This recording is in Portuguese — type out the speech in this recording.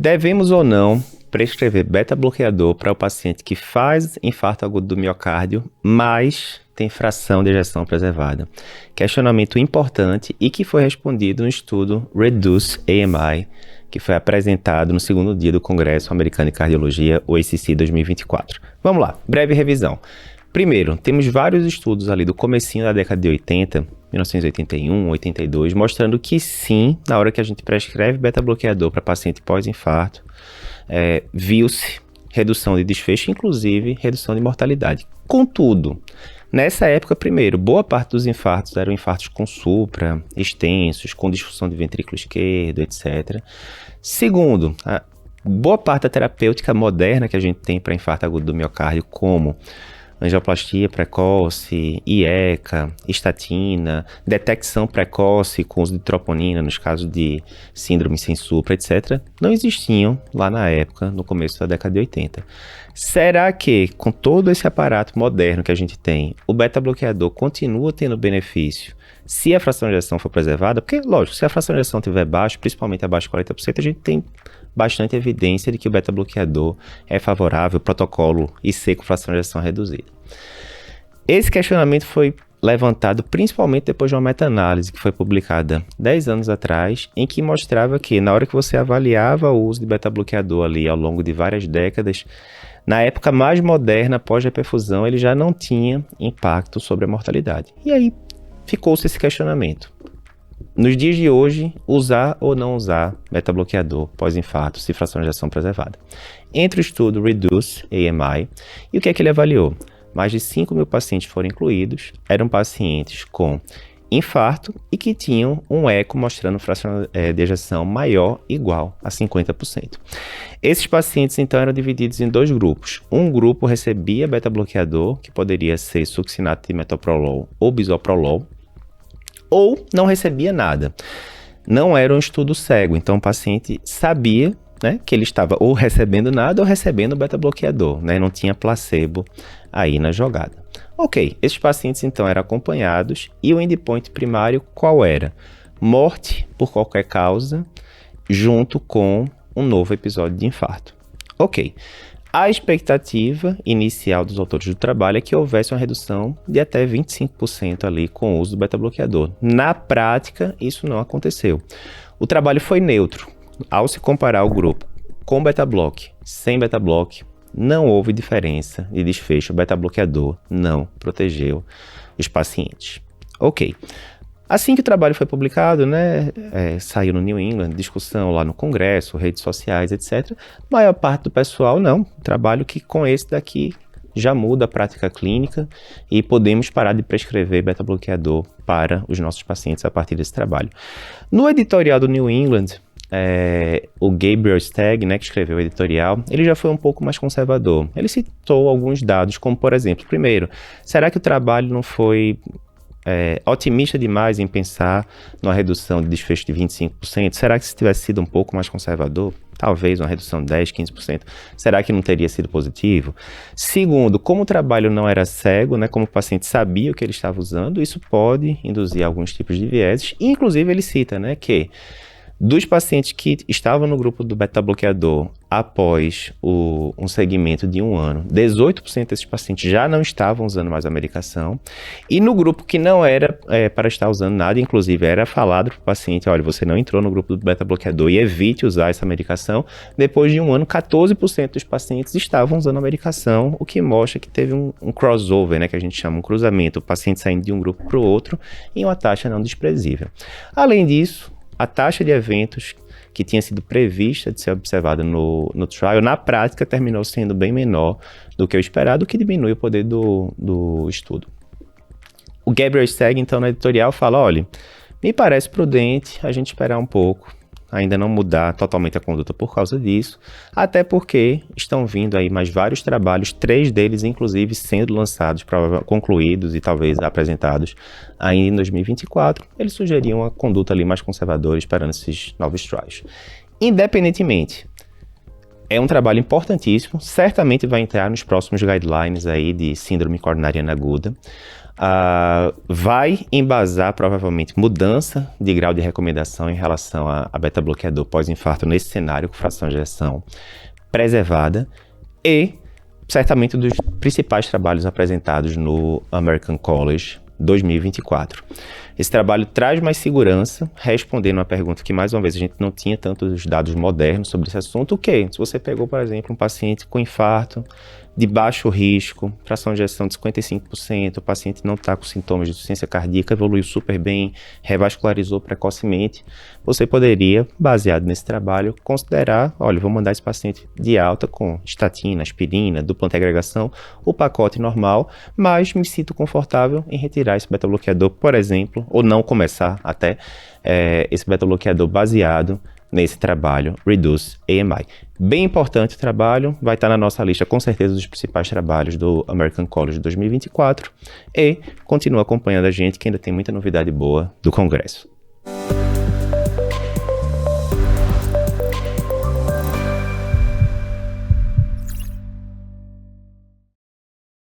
Devemos ou não prescrever beta-bloqueador para o paciente que faz infarto agudo do miocárdio, mas tem fração de ejeção preservada? Questionamento importante e que foi respondido no estudo REDUCE-AMI, que foi apresentado no segundo dia do Congresso Americano de Cardiologia, o ACC 2024. Vamos lá, breve revisão. Primeiro, temos vários estudos ali do comecinho da década de 80, 1981, 82, mostrando que sim, na hora que a gente prescreve beta-bloqueador para paciente pós-infarto, viu-se redução de desfecho, inclusive redução de mortalidade. Contudo, nessa época, primeiro, boa parte dos infartos eram infartos com supra, extensos, com disfunção de ventrículo esquerdo, etc. Segundo, a boa parte da terapêutica moderna que a gente tem para infarto agudo do miocárdio, como angioplastia precoce, IECA, estatina, detecção precoce com uso de troponina, nos casos de síndrome sem supra, etc., não existiam lá na época, no começo da década de 80. Será que, com todo esse aparato moderno que a gente tem, o beta-bloqueador continua tendo benefício se a fração de ejeção for preservada? Porque, lógico, se a fração de ejeção estiver baixa, principalmente abaixo de 40%, a gente tem bastante evidência de que o beta-bloqueador é favorável, protocolo IC com fração de ejeção reduzida. Esse questionamento foi levantado principalmente depois de uma meta-análise que foi publicada 10 anos atrás, em que mostrava que na hora que você avaliava o uso de beta-bloqueador ali ao longo de várias décadas, na época mais moderna, pós-reperfusão, ele já não tinha impacto sobre a mortalidade. E aí ficou-se esse questionamento. Nos dias de hoje, usar ou não usar beta-bloqueador pós-infarto, se fração de ejeção preservada? Entre o estudo REDUCE-AMI, e o que é que ele avaliou? Mais de 5.000 pacientes foram incluídos, eram pacientes com infarto e que tinham um eco mostrando fração de ejeção maior igual a 50%. Esses pacientes, então, eram divididos em dois grupos. Um grupo recebia beta-bloqueador, que poderia ser succinato de metoprolol ou bisoprolol, ou não recebia nada. Não era um estudo cego, então o paciente sabia, né, que ele estava ou recebendo nada ou recebendo beta-bloqueador, né, não tinha placebo aí na jogada. Ok, esses pacientes então eram acompanhados e o endpoint primário qual era? Morte por qualquer causa junto com um novo episódio de infarto. Ok. A expectativa inicial dos autores do trabalho é que houvesse uma redução de até 25% ali com o uso do beta-bloqueador. Na prática, isso não aconteceu. O trabalho foi neutro. Ao se comparar o grupo com beta-bloque, sem beta-bloque, não houve diferença de desfecho. O beta-bloqueador não protegeu os pacientes. Ok. Assim que o trabalho foi publicado, né, saiu no New England, discussão lá no Congresso, redes sociais, etc. A maior parte do pessoal, não. Trabalho que com esse daqui já muda a prática clínica e podemos parar de prescrever beta-bloqueador para os nossos pacientes a partir desse trabalho. No editorial do New England, o Gabriel Stagg, né, que escreveu o editorial, ele já foi um pouco mais conservador. Ele citou alguns dados, como por exemplo, primeiro, será que o trabalho não foi otimista demais em pensar numa redução de desfecho de 25%? Será que se tivesse sido um pouco mais conservador, talvez uma redução de 10%, 15%, será que não teria sido positivo? Segundo, como o trabalho não era cego, né, como o paciente sabia o que ele estava usando, isso pode induzir alguns tipos de vieses. Inclusive ele cita, né, que dos pacientes que estavam no grupo do beta-bloqueador após um segmento de 1 ano, 18% desses pacientes já não estavam usando mais a medicação. E no grupo que não era para estar usando nada, inclusive era falado para o paciente, olha, você não entrou no grupo do beta-bloqueador e evite usar essa medicação. Depois de 1 ano, 14% dos pacientes estavam usando a medicação, o que mostra que teve um crossover, né, que a gente chama um cruzamento, o paciente saindo de um grupo para o outro, em uma taxa não desprezível. Além disso, a taxa de eventos que tinha sido prevista de ser observada no trial, na prática terminou sendo bem menor do que o esperado, o que diminui o poder do estudo. O Gabriel Stagg, então, no editorial fala, olha, me parece prudente a gente esperar um pouco, ainda não mudar totalmente a conduta por causa disso, até porque estão vindo aí mais vários trabalhos, 3 deles inclusive sendo lançados, concluídos e talvez apresentados ainda em 2024, eles sugeriam uma conduta ali mais conservadora esperando esses novos trials. Independentemente, É um trabalho importantíssimo, certamente vai entrar nos próximos guidelines aí de síndrome coronariana aguda. Vai embasar provavelmente mudança de grau de recomendação em relação a beta-bloqueador pós-infarto nesse cenário com fração de ejeção preservada e certamente dos principais trabalhos apresentados no American College 2024. Esse trabalho traz mais segurança, respondendo uma pergunta que, mais uma vez, a gente não tinha tantos dados modernos sobre esse assunto. O que? Se você pegou, por exemplo, um paciente com infarto de baixo risco, fração de ejeção de 55%, o paciente não está com sintomas de insuficiência cardíaca, evoluiu super bem, revascularizou precocemente, você poderia, baseado nesse trabalho, considerar, olha, vou mandar esse paciente de alta com estatina, aspirina, dupla antiagregação, o pacote normal, mas me sinto confortável em retirar esse beta-bloqueador, por exemplo, ou não começar até esse beta-bloqueador baseado nesse trabalho Reduce AMI. Bem importante o trabalho, vai estar na nossa lista com certeza dos principais trabalhos do American College 2024 e continua acompanhando a gente que ainda tem muita novidade boa do congresso.